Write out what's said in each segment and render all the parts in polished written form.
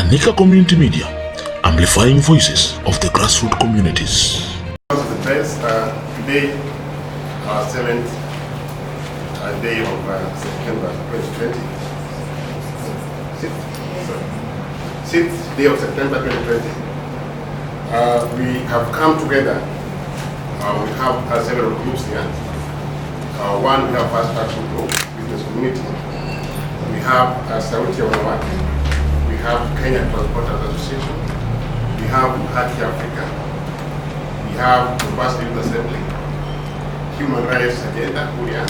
Nika Community Media, amplifying voices of the grassroots communities. Today, our 7th day of September 2020. 6th day of September 2020. We have come together. We have several groups here. One, we have Fast Action Group, Business Community. We have Sauti ya Wanawake. We have Kenya Transporters Association. We have Haki Africa. We have Mombasa Youth Assembly. Human Rights Agenda, Huria.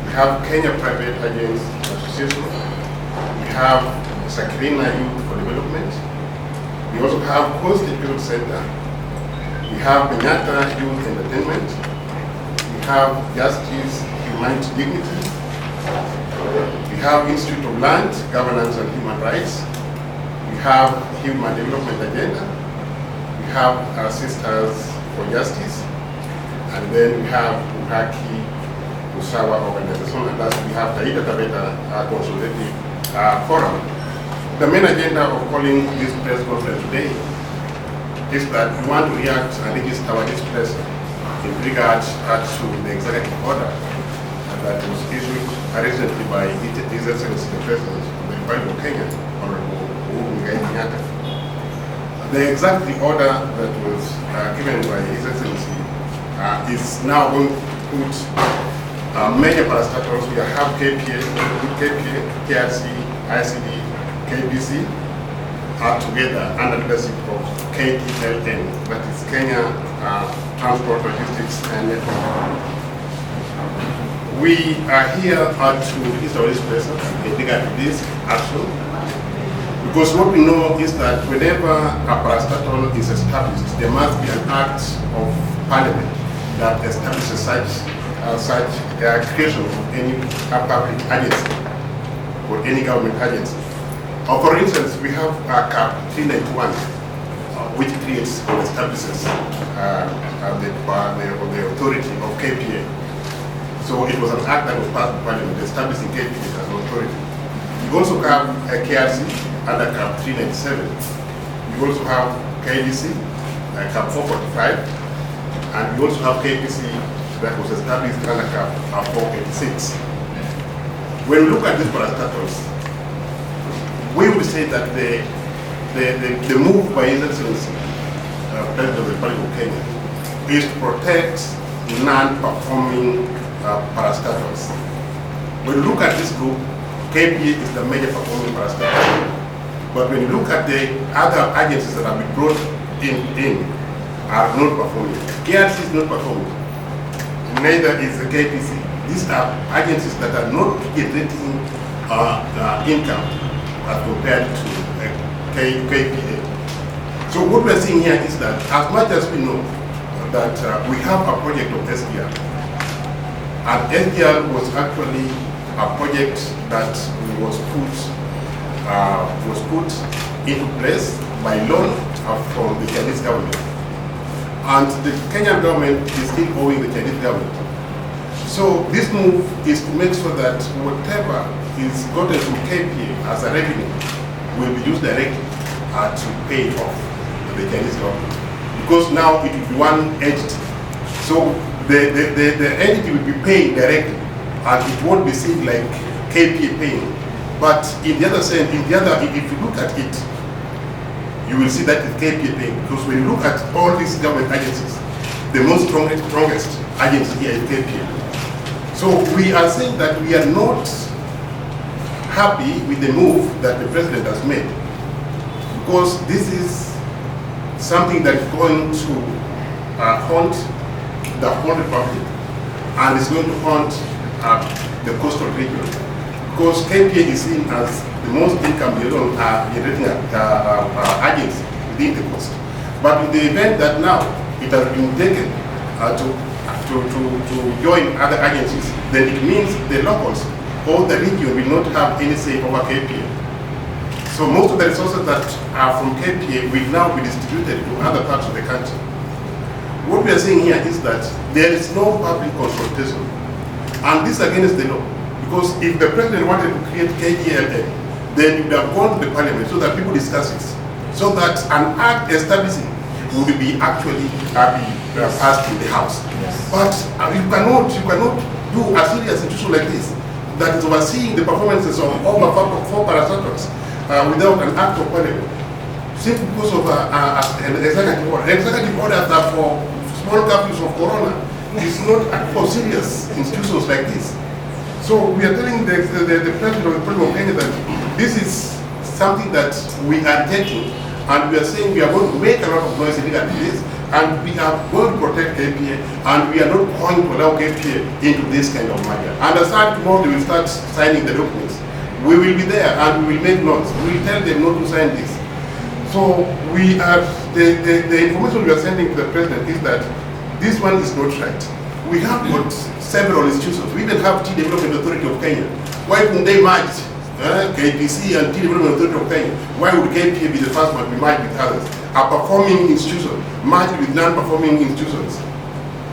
We have Kenya Private Agents Association. We have Sakirina Youth for Development. We also have Coast Youth Center. We have Kenyatta Youth Entertainment. We have Justice, Humanity, Dignity. We have Institute of Land, Governance and Human Rights. We have Human Development Agenda. We have our Sisters for Justice. And then we have Uhaki Usawa Organization. And last we have Taita Taveta Consultative Forum. The main agenda of calling this press conference today is that we want to react and register our displeasure in regard to the executive order that was issued recently by His Excellency the President of the Republic of Kenya, Honorable Uhuru Kenyatta. The executive order that was given by His Excellency is now going to put many parastatals. We have KPA, KRC, ICD, KBC are together under the leadership of KTLN, that is Kenya Transport Logistics and Network. We are here to register this person in regard to this action, because what we know is that whenever a parastatal is established, there must be an act of parliament that establishes such creation of any public agency or any government agency. For instance, we have Cap 391, which creates or establishes the authority of KPA. So it was an act that was passed by Parliament establishing KPA as an authority. We also have a KRC under Cap 397. We also have KDC, Cap 445, and we also have KPC that was established under Cap 486. When we look at these parastatals, we will say that the move by His Excellency, President of the Republic of Kenya, is to protect non-performing parastatals. When you look at this group, KPA is the major performing parastatal. But when you look at the other agencies that have been brought in are not performing. KRC is not performing. Neither is the KPC. These are agencies that are not generating income as compared to KPA. So what we're seeing here is that as much as we know that we have a project of SDR, and SDR was actually a project that was put into place by loan from the Chinese government. And the Kenyan government is still owing the Chinese government. So this move is to make sure that whatever is gotten from KPA as a revenue will be used directly to pay off the Chinese government. Because now it will be one entity. So the entity will be paying directly, and it won't be seen like KPA paying. But in the other sense, if you look at it, you will see that it's KPA paying. Because when you look at all these government agencies, the most strongest agency here is KPA. So we are saying that we are not happy with the move that the president has made, because this is something that is going to haunt the whole republic, and it's going to haunt the coastal region, because KPA is seen as the most income generating agency within the coast. But in the event that now it has been taken to join other agencies, then it means the locals or the region will not have any say over KPA. So most of the resources that are from KPA will now be distributed to other parts of the country. What we are saying here is that there is no public consultation, and this against the law. Because if the president wanted to create KGLN, then you would have gone to the parliament so that people discuss it, so that an act establishing would be actually passed in the house. Yes. But you cannot do a serious institution like this that is overseeing the performances of over 4 parastatals without an act of parliament, simply because of an executive order. Executive orders are for small curfews of corona. It's not for serious institutions like this. So we are telling the President of the Republic of Kenya that this is something that we are taking, and we are saying we are going to make a lot of noise regarding this, and we are going to protect KPA, and we are not going to allow KPA into this kind of matter. And aside tomorrow they will start signing the documents. We will be there and we will make noise. We will tell them not to sign this. So we are, the information we are sending to the President is that this one is not right. We have got several institutions. We even have Tea Development Authority of Kenya. Why couldn't they merge KPC and Tea Development Authority of Kenya? Why would KPA be the first one to be merged with others? A performing institution merged with non-performing institutions.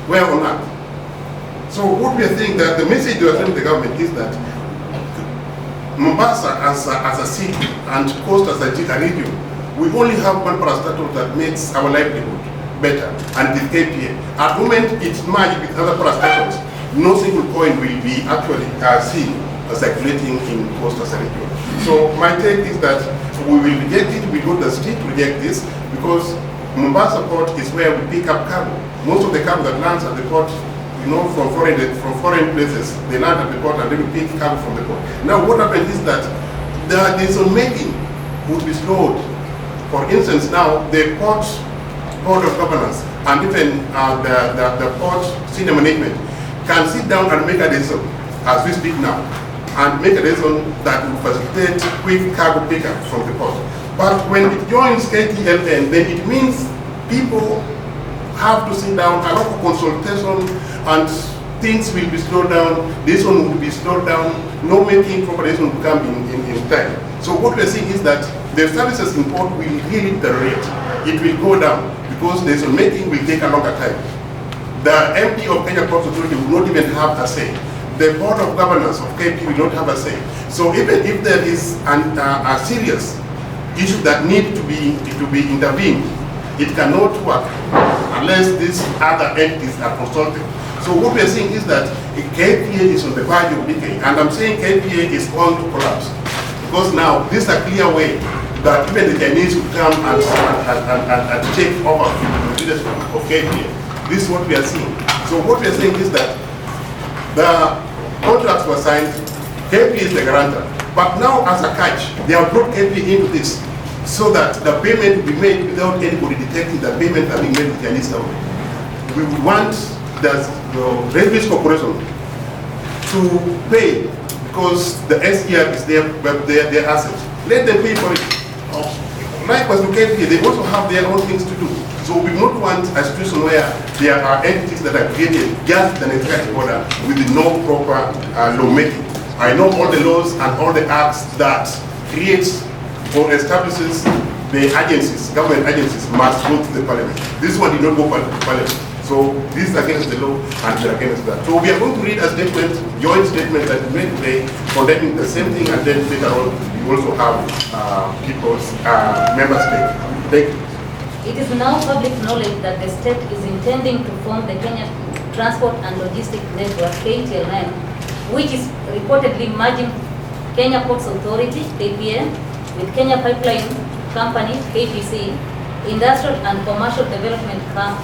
Where on earth? So what we are saying, that the message we are sending the government is that Mombasa as a city and Coast as a region, we only have one parastatal that makes our livelihood better, and with KPA. At the moment it's merged with other parastatals, no single coin will be actually seen circulating in Coast as a region. So my take is that we will reject it, we go to the street to reject this, because Mombasa port is where we pick up cargo. Most of the cargo that lands at the port, you know, from foreign places, they land at the port and they will pick cargo from the port. Now what happens is that the decision-making would be slowed. For instance, now the port board of governance and even the port senior management can sit down and make a decision, as we speak now, and make a decision that will facilitate quick cargo pickup from the port. But when it joins KTLN, then it means people have to sit down, a lot of consultation, and things will be slowed down. This one will be slowed down. No making proper decision will come in time. So what we're seeing is that the services in port will really deteriorate. It will go down because decision making will take a longer time. The MD of Kenya Ports Authority will not even have a say. The board of governance of KP will not have a say. So even if there is a serious issue that needs to be intervened, it cannot work unless these other entities are consulted. So what we are seeing is that KPA is on the verge of decay, and I'm saying KPA is going to collapse, because now this is a clear way that even the Chinese will come and take over the leadership of KPA. This is what we are seeing. So what we are saying is that the contracts were signed, KPA is the guarantor, but now as a catch, they have brought KPA into this, so that the payment will be made without anybody detecting that payment are being made with Chinese government. We would want the Railways Corporation to pay, because the SER is their asset. Let them pay for it. Likewise to KPA, they also have their own things to do. So we don't want a situation where there are entities that are created just an executive order with no proper lawmaking. I know all the laws and all the acts that creates or establishes the agencies, government agencies must go to the parliament. This one did not go to the parliament. So this is against the law and we are against that. So we are going to read a statement, joint statement that is made today, condemning the same thing, and then later on we also have people's member state. Thank you. It is now public knowledge that the state is intending to form the Kenya Transport and Logistics Network, KTLN, which is reportedly merging Kenya Ports Authority, KPA, with Kenya Pipeline Company, KPC, Industrial and Commercial Development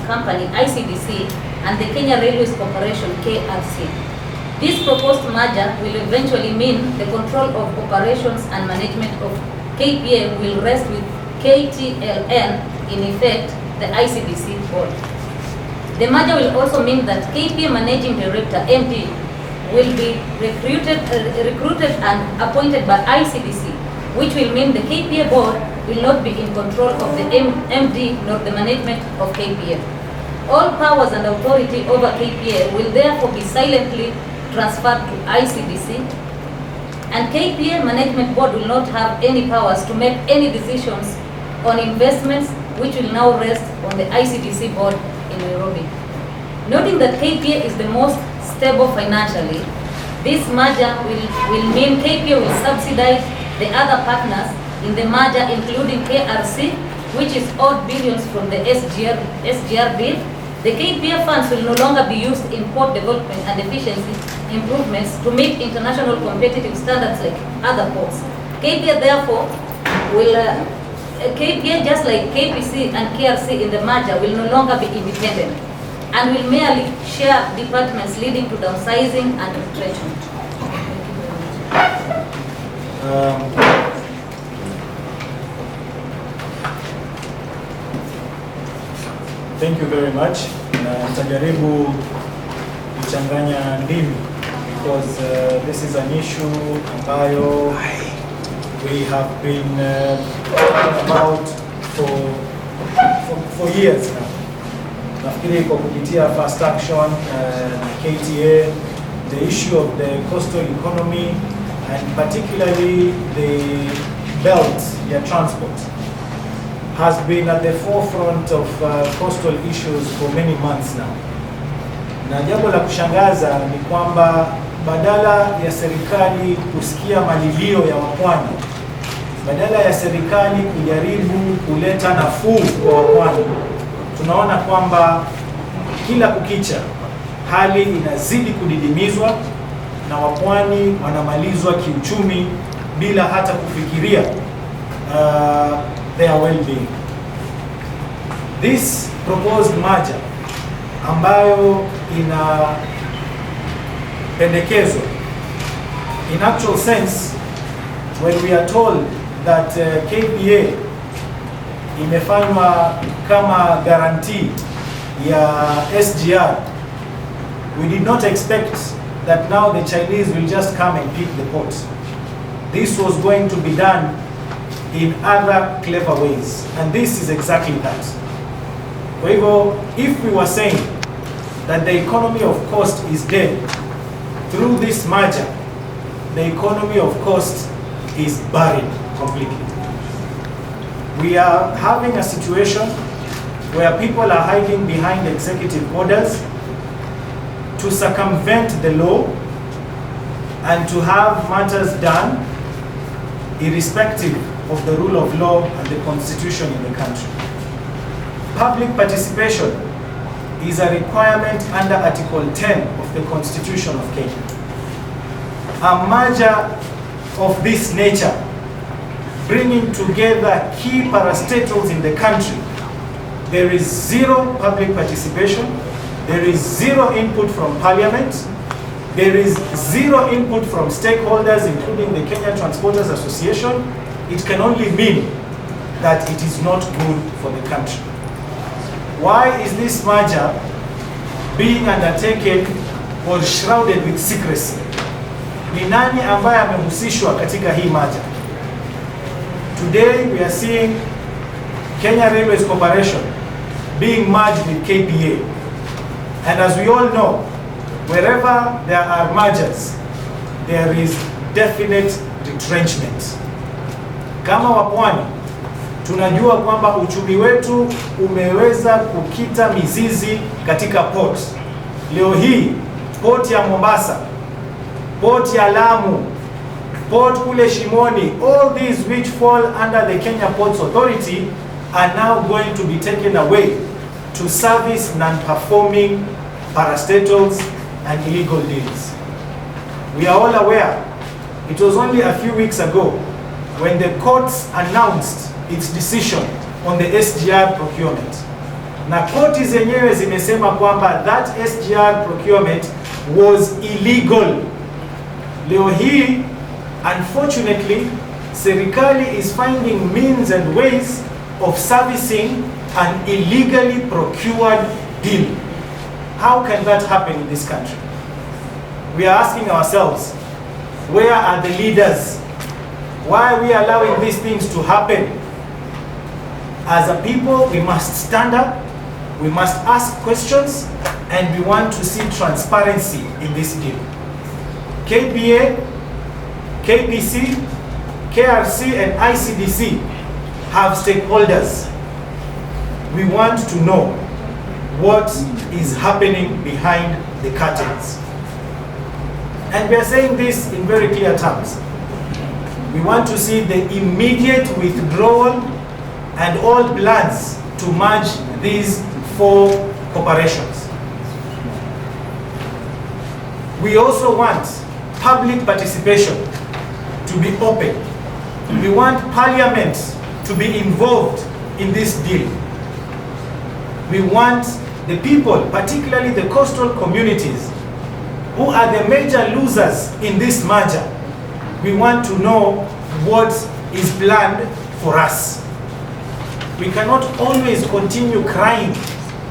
Company, ICDC, and the Kenya Railways Corporation, KRC. This proposed merger will eventually mean the control of operations and management of KPA will rest with KTLN, in effect, the ICDC board. The merger will also mean that KPA Managing Director, MD, will be recruited and appointed by ICDC, which will mean the KPA board will not be in control of the MD nor the management of KPA. All powers and authority over KPA will therefore be silently transferred to ICDC, and KPA management board will not have any powers to make any decisions on investments, which will now rest on the ICDC board in Nairobi. Noting that KPA is the most stable financially, this merger will mean KPA will subsidize the other partners in the merger, including KRC, which is owed billions from the SGR bill. The KPA funds will no longer be used in port development and efficiency improvements to meet international competitive standards like other ports. KPA therefore will, KPA, just like KPC and KRC in the merger, will no longer be independent and will merely share departments, leading to downsizing and retrenchment. Thank you very much. Nitajaribu kuchanganya ndimi because this is an issue ambayo we have been talking about for years now. Nafikiri kwa kupitia fast action KTA, the issue of the coastal economy and particularly the belt transport has been at the forefront of coastal issues for many months now. Na jambo la kushangaza ni kwamba badala ya serikali kusikia malilio ya wapwani, badala ya serikali kujaribu kuleta nafuu kwa wapwani, tunaona kwamba kila kukicha hali inazidi kudidimizwa na wapwani wanamalizwa kiuchumi bila hata kufikiria their well-being. This proposed merger ambayo inapendekezwa, in actual sense, when we are told that KPA imefanywa kama guarantee ya SGR, we did not expect that now the Chinese will just come and pick the port. This was going to be done in other clever ways, and this is exactly that. Kwa hivyo, if we were saying that the economy of coast is dead, through this merger, the economy of coast is buried completely. We are having a situation where people are hiding behind executive orders to circumvent the law and to have matters done irrespective of the rule of law and the constitution in the country. Public participation is a requirement under Article 10 of the Constitution of Kenya. A merger of this nature, bringing together key parastatals in the country, there is zero public participation, there is zero input from Parliament, there is zero input from stakeholders, including the Kenya Transporters Association. It can only mean that it is not good for the country. Why is this merger being undertaken or shrouded with secrecy? Ni nani ambaye amehusishwa katika hii merger? Today we are seeing Kenya Railways Corporation being merged with KPA. And as we all know, wherever there are mergers, there is definite retrenchment. Kama wapwani, tunajua kwamba uchumi wetu umeweza kukita mizizi katika port. Leo hii, port ya Mombasa, port ya Lamu, port kule Shimoni, all these which fall under the Kenya Ports Authority are now going to be taken away to service non-performing parastatals and illegal deals. We are all aware, it was only a few weeks ago when the courts announced its decision on the SGR procurement. Na koti zenyewe zimesema kwamba that SGR procurement was illegal. Leo hii, unfortunately, serikali is finding means and ways of servicing an illegally procured deal. How can that happen in this country? We are asking ourselves, where are the leaders? Why are we allowing these things to happen? As a people, we must stand up, we must ask questions, and we want to see transparency in this deal. KPA, KPC, KRC, and ICDC have stakeholders. We want to know what is happening behind the curtains. And we are saying this in very clear terms. We want to see the immediate withdrawal and all plans to merge these 4 corporations. We also want public participation to be open. We want Parliament to be involved in this deal. We want the people, particularly the coastal communities, who are the major losers in this merger. We want to know what is planned for us. We cannot always continue crying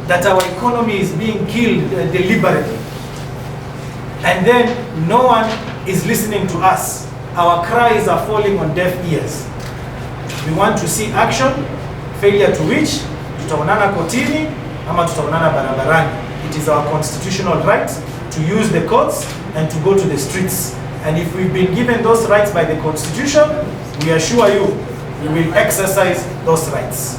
that our economy is being killed deliberately, and then no one is listening to us. Our cries are falling on deaf ears. We want to see action, failure to which tutaonana kotini ama tutaonana barabarani. It is our constitutional right to use the courts and to go to the streets. And if we've been given those rights by the Constitution, we assure you, we will exercise those rights.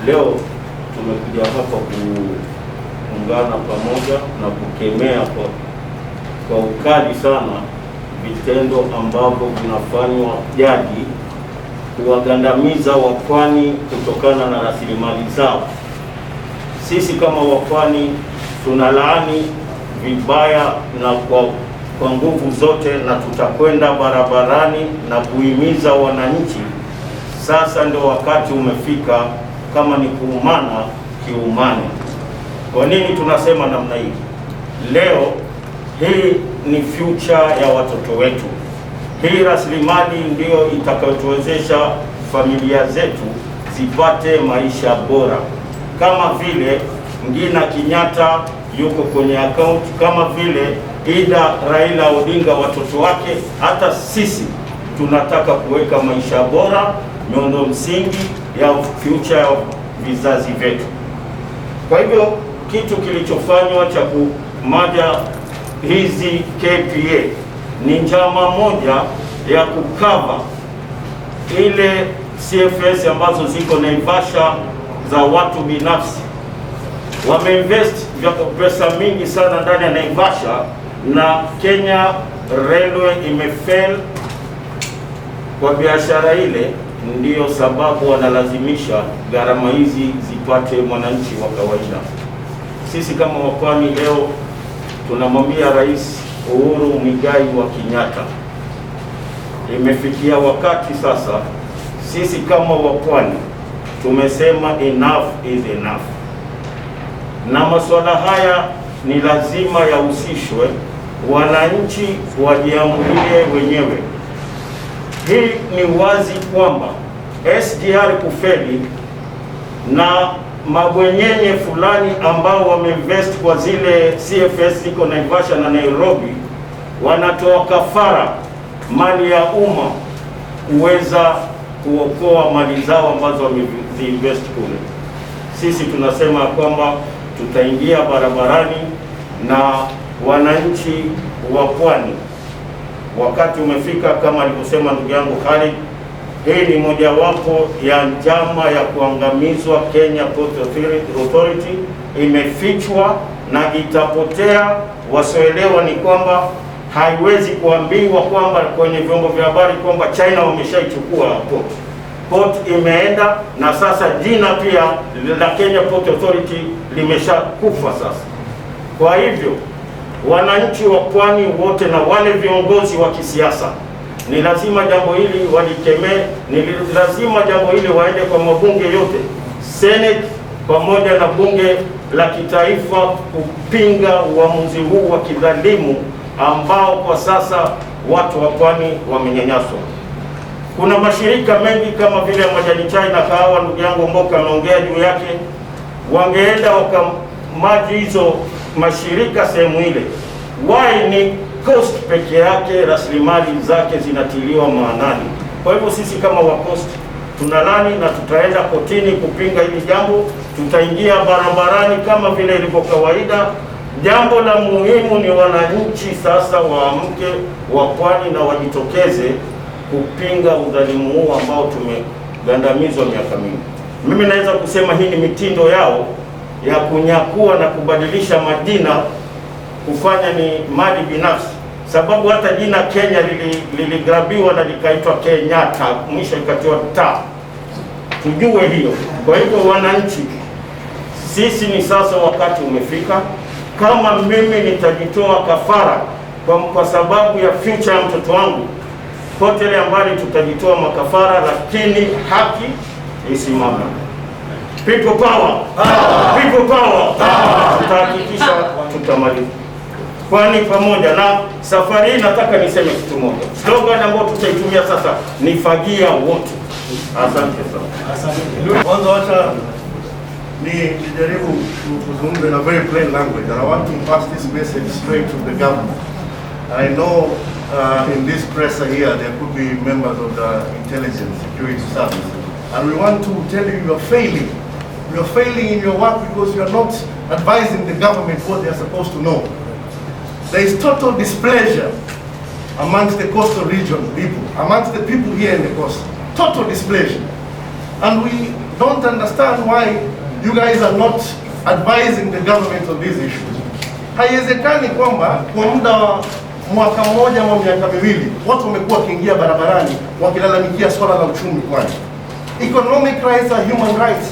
Leo tumekuja hapa kuungana pamoja na kukemea kwa ukali sana vitendo ambavyo vinafanywa jadi kuwagandamiza wapwani kutokana na rasilimali zao. Sisi kama wapwani tunalaani vibaya na kwa nguvu zote, na tutakwenda barabarani na kuhimiza wananchi. Sasa ndio wakati umefika, kama ni kuumana kiumane. Kwa nini tunasema namna hii? Leo hii ni future ya watoto wetu. Hii rasilimali ndio itakayotuwezesha familia zetu zipate maisha bora, kama vile Ngina Kenyatta yuko kwenye account, kama vile Ida Raila Odinga watoto wake. Hata sisi tunataka kuweka maisha bora, miundo msingi ya future ya vizazi vyetu. Kwa hivyo kitu kilichofanywa cha kumaja hizi KPA ni njama moja ya kukava ile CFS ambazo ziko Naivasha za watu binafsi. Wameinvest pesa mingi sana ndani ya Naivasha, na Kenya Railway imefail kwa biashara ile. Ndiyo sababu wanalazimisha gharama hizi zipate mwananchi wa kawaida. Sisi kama wapwani leo tunamwambia Rais Uhuru wa Kenyatta, imefikia wakati sasa, sisi kama wapwani tumesema enough is enough, na masuala haya ni lazima yahusishwe, wananchi wajiamulie wenyewe. Hii ni wazi kwamba SGR kufeli na mabwenyenye fulani ambao wameinvest kwa zile CFS ziko Naivasha na Nairobi wanatoa kafara mali ya umma kuweza kuokoa mali zao ambazo wameinvest kule. Sisi tunasema kwamba tutaingia barabarani na wananchi wa pwani. Wakati umefika, kama alivyosema ndugu yangu Khalid, hii ni mojawapo ya njama ya kuangamizwa Kenya Port Authority. Imefichwa na itapotea. Wasioelewa ni kwamba haiwezi kuambiwa kwamba kwenye vyombo vya habari kwamba China wameshaichukua port. Port imeenda, na sasa jina pia la Kenya Port Authority limeshakufa sasa. Kwa hivyo wananchi wa pwani wote na wale viongozi wa kisiasa ni lazima jambo hili walikemee, ni lazima jambo hili waende kwa mabunge yote, Senate pamoja na bunge la kitaifa, kupinga uamuzi huu wa kidhalimu ambao kwa sasa watu wa pwani wamenyanyaswa. Kuna mashirika mengi kama vile majani chai na kahawa, ndugu yangu Mboka ameongea juu yake, wangeenda wakamaji hizo mashirika sehemu ile. Why ni coast peke yake, rasilimali zake zinatiliwa maanani. Kwa hivyo sisi kama wa coast tunalani na tutaenda kotini kupinga hili jambo, tutaingia barabarani kama vile ilivyo kawaida. Jambo la muhimu ni wananchi sasa waamke, wa pwani na wajitokeze kupinga udhalimu huu ambao tumegandamizwa miaka mingi. Mimi naweza kusema hii ni mitindo yao ya kunyakua na kubadilisha majina kufanya ni mali binafsi, sababu hata jina Kenya liligrabiwa na likaitwa Kenyatta, mwisho ikatiwa ta. Tujue hiyo. Kwa hivyo wananchi, sisi ni sasa wakati umefika. Kama mimi nitajitoa kafara kwa sababu ya future ya mtoto wangu, potelea mbali tutajitoa makafara, lakini haki isimame. People power, people power. Tutahakikisha tutamaliza. Kwani pamoja na safari hii nataka niseme kitu moja. Slogan ambayo tutaitumia sasa ni fagia wote. Asante sana. Asante. Kwanza wacha nijaribu kuzungumza in a very plain language, and I want to pass this message straight to the government. I know in this presser here there could be members of the intelligence security service, and we want to tell you you are failing. You are failing in your work because you are not advising the government what they are supposed to know. There is total displeasure amongst the coastal region people, amongst the people here in the coast. Total displeasure. And we don't understand why you guys are not advising the government on these issues. Haiwezekani kwamba kwa muda wa mwaka mmoja au miaka miwili watu wamekuwa wakiingia barabarani wakilalamikia swala la uchumi kwani. Economic rights are human rights.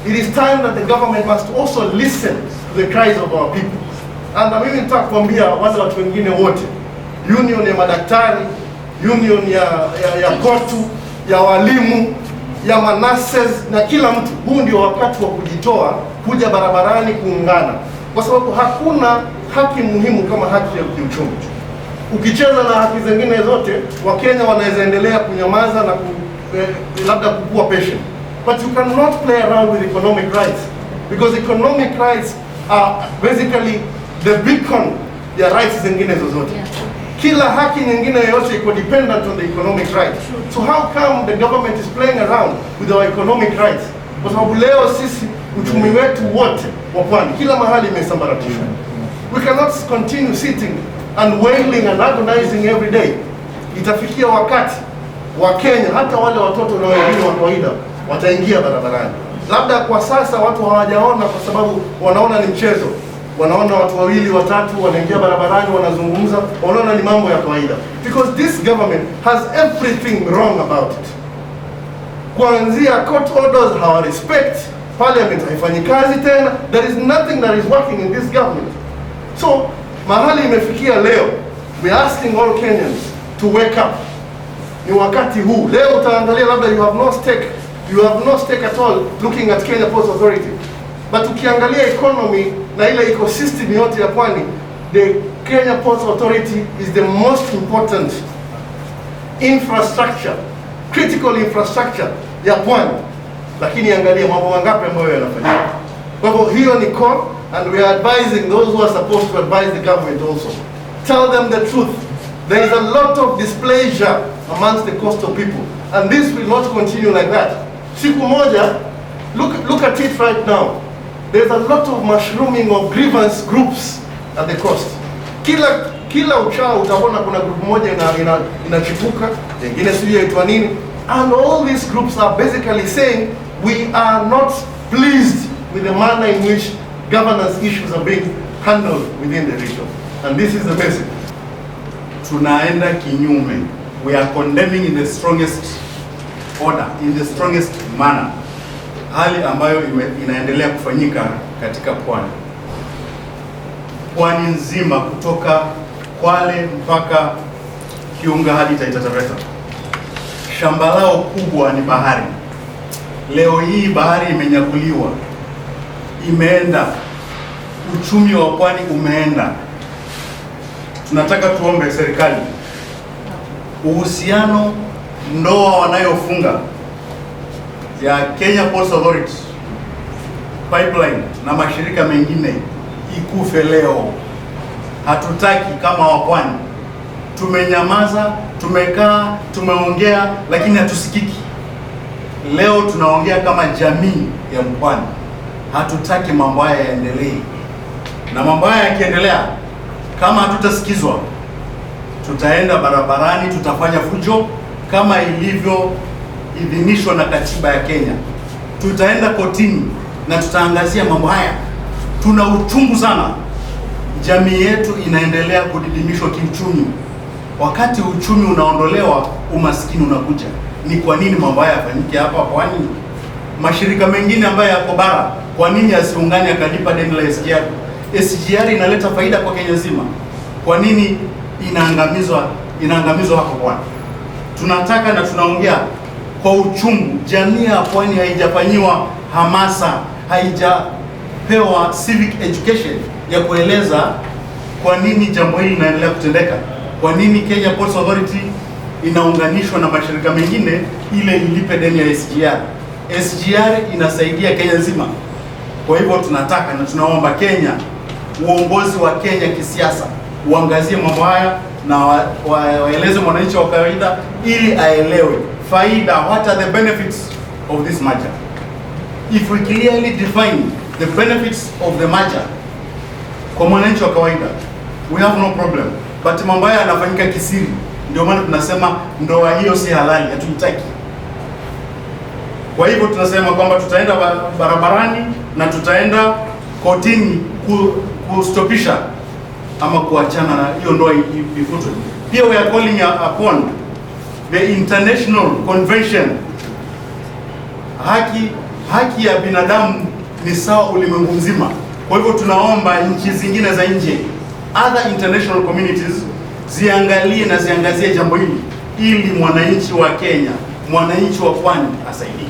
It is time that the government must also listen to the cries of our people. And mimi nataka kuambia wale watu wengine wote, union ya madaktari, union ya kotu, ya walimu, ya manases na kila mtu, huu ndio wakati wa kujitoa, kuja barabarani kuungana, kwa sababu hakuna haki muhimu kama haki ya kiuchumi. Ukicheza na haki zingine zote, Wakenya wanaweza endelea kunyamaza na labda kukua patient. But you cannot play around with economic rights, because economic rights are basically the beacon ya rights zingine zozote. Kila haki nyingine yoyote iko dependent on the economic rights. So how come the government is playing around with our economic rights? Kwa sababu leo sisi uchumi wetu wote wa pwani kila mahali imesambaratishwa. We cannot continue sitting and wailing and agonizing every day. Itafikia wakati wa Kenya hata wale watoto na wengine wa kawaida wataingia barabarani. Labda kwa sasa watu hawajaona kwa sababu wanaona ni mchezo. Wanaona watu wawili watatu wanaingia barabarani wanazungumza, wanaona ni mambo ya kawaida. Because this government has everything wrong about it. Kuanzia court orders hawa respect, parliament haifanyi kazi tena, there is nothing that is working in this government. So, mahali imefikia leo, we are asking all Kenyans to wake up. Ni wakati huu. Leo utaangalia labda you have no stake at all looking at Kenya Ports Authority. But ukiangalia economy na ile ecosystem yote ya pwani, the Kenya Ports Authority is the most important infrastructure, critical infrastructure ya pwani. Lakini angalia mambo mangapi ambayo yanafanyika. Kwa hivyo hiyo ni core, and we are advising those who are supposed to advise the government also. Tell them the truth. There is a lot of displeasure amongst the coastal people, and this will not continue like that. Siku moja, look at it right now. There's a lot of mushrooming of grievance groups at the coast. Kila uchao utaona kuna group moja inachipuka, nyingine sijui yaitwa nini, and all these groups are basically saying we are not pleased with the manner in which governance issues are being handled within the region. And this is the message. Tunaenda kinyume. We are condemning in the strongest order, in the strongest manner, hali ambayo inaendelea kufanyika katika pwani. Pwani nzima kutoka Kwale mpaka Kiunga hadi Taita Taveta. Shamba lao kubwa ni bahari. Leo hii bahari imenyakuliwa. Imeenda. Uchumi wa pwani umeenda. Tunataka tuombe serikali uhusiano, ndoa wanayofunga ya Kenya Ports Authority, Pipeline na mashirika mengine ikufe leo. Hatutaki kama wapwani. Tumenyamaza, tumekaa, tumeongea, lakini hatusikiki. Leo tunaongea kama jamii ya mpwani. Hatutaki mambo haya yaendelee. Na mambo haya yakiendelea, kama hatutasikizwa, tutaenda barabarani, tutafanya fujo kama ilivyoidhinishwa na katiba ya Kenya. Tutaenda kotini na tutaangazia mambo haya. Tuna uchungu sana jamii yetu inaendelea kudidimishwa kiuchumi. Wakati uchumi unaondolewa, umaskini unakuja. Ni kwa nini mambo haya yafanyike hapa Pwani? Mashirika mengine ambayo yako bara, kwa nini yasiungane akalipa deni la SGR? SGR inaleta faida kwa Kenya nzima. Kwa nini inaangamizwa hapo Pwani? Tunataka na tunaongea kwa uchungu. Jamii ya Pwani haijafanyiwa hamasa, haijapewa civic education ya kueleza kwa nini jambo hili linaendelea kutendeka. Kwa nini Kenya Ports Authority inaunganishwa na mashirika mengine ile ilipe deni ya SGR? SGR inasaidia Kenya nzima. Kwa hivyo tunataka na tunaomba Kenya, uongozi wa Kenya kisiasa uangazie mambo haya na waeleze mwananchi wa kawaida ili aelewe faida, what are the benefits of this merger. If we clearly define the benefits of the merger kwa mwananchi wa kawaida, we have no problem. But mambo haya yanafanyika kisiri, ndio maana tunasema ndoa hiyo si halali, hatuitaki. Kwa hivyo tunasema kwamba tutaenda barabarani na tutaenda kotini kustopisha ama kuachana na hiyo ndoa ifutwe. Pia we are calling upon the international convention. Haki ya binadamu ni sawa ulimwengu mzima. Kwa hivyo tunaomba nchi zingine za nje, other international communities, ziangalie na ziangazie jambo hili ili mwananchi wa Kenya, mwananchi wa Pwani asaidike.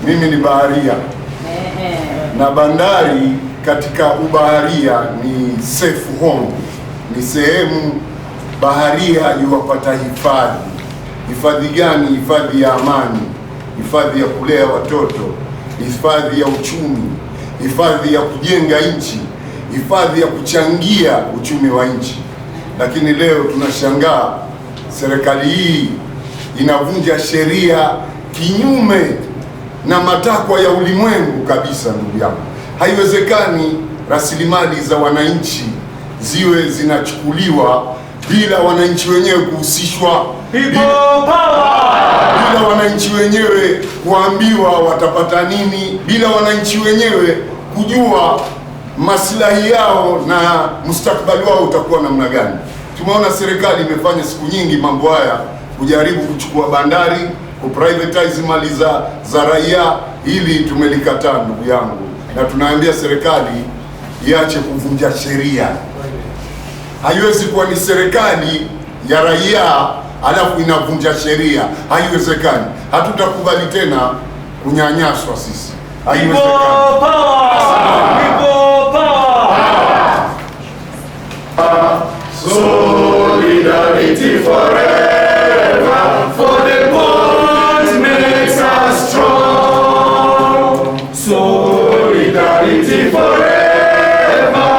Mimi ni baharia na bandari katika ubaharia ni safe home, ni sehemu baharia iwapata hifadhi. Hifadhi gani? Hifadhi ya amani, hifadhi ya kulea watoto, hifadhi ya uchumi, hifadhi ya kujenga nchi, hifadhi ya kuchangia uchumi wa nchi. Lakini leo tunashangaa serikali hii inavunja sheria kinyume na matakwa ya ulimwengu kabisa. Ndugu yangu, haiwezekani rasilimali za wananchi ziwe zinachukuliwa bila wananchi wenyewe kuhusishwa, bila wananchi wenyewe kuambiwa watapata nini, bila wananchi wenyewe kujua maslahi yao na mustakabali wao utakuwa namna gani. Tumeona serikali imefanya siku nyingi mambo haya, kujaribu kuchukua bandari, kuprivatize mali za raia. Hili tumelikataa ndugu yangu, na tunaambia serikali iache kuvunja sheria. Haiwezi kuwa ni serikali ya raia alafu inavunja sheria, haiwezekani. Hatutakubali tena kunyanyaswa sisi, haiwezekani. Solidarity forever, for the bond makes us strong. Solidarity forever,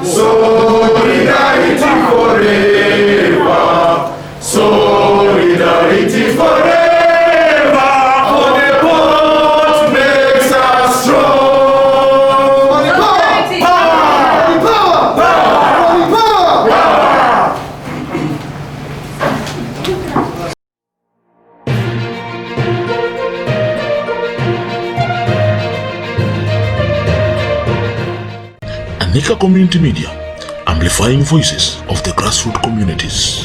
solidarity forever, solidarity forever, for the bond makes us strong. Anika Community Media, amplifying voices of the grassroots communities.